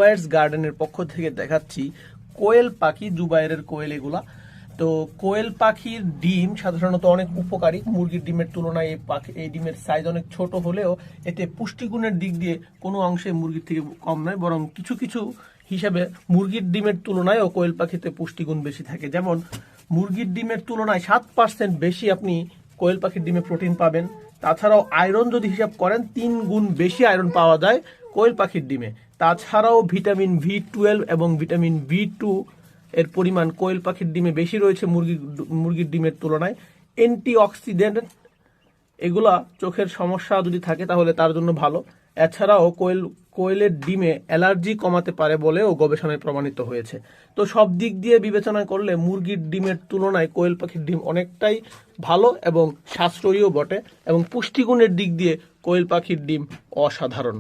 জুবায়েরস গার্ডেনের পক্ষ থেকে দেখাচ্ছি কোয়েল পাখি, জুবায়েরের কোয়েল এগুলা। তো কোয়েল পাখির ডিম সাধারণত অনেক উপকারী মুরগির ডিমের তুলনায়। এই ডিমের সাইজ অনেক ছোট হলেও এতে পুষ্টিগুণের দিক দিয়ে কোনো অংশে মুরগির থেকে কম নয়, বরং কিছু কিছু হিসাবে মুরগির ডিমের তুলনায়ও কোয়েল পাখিতে পুষ্টিগুণ বেশি থাকে। যেমন মুরগির ডিমের তুলনায় 7% বেশি আপনি কোয়েল পাখির ডিমে প্রোটিন পাবেন। তাছাড়াও আয়রন যদি হিসাব করেন 3 গুণ বেশি আয়রন পাওয়া যায় কোয়েল পাখির ডিমে। তাছাড়াও ভিটামিন V12 এবং ভিটামিন B2 এর পরিমাণ কোয়েল পাখির ডিমে বেশি রয়েছে মুরগির ডিমের তুলনায়। অ্যান্টিঅক্সিডেন্ট এগুলা চোখের সমস্যা যদি থাকে তাহলে তার জন্য ভালো। এছাড়াও কোয়েলের ডিমে অ্যালার্জি কমাতে পারে বলেও গবেষণায় প্রমাণিত হয়েছে। তো সব দিক দিয়ে বিবেচনা করলে মুরগির ডিমের তুলনায় কোয়েল পাখির ডিম অনেকটাই ভালো এবং সাশ্রয়ীও বটে, এবং পুষ্টিগুণের দিক দিয়ে কোয়েল পাখির ডিম অসাধারণ।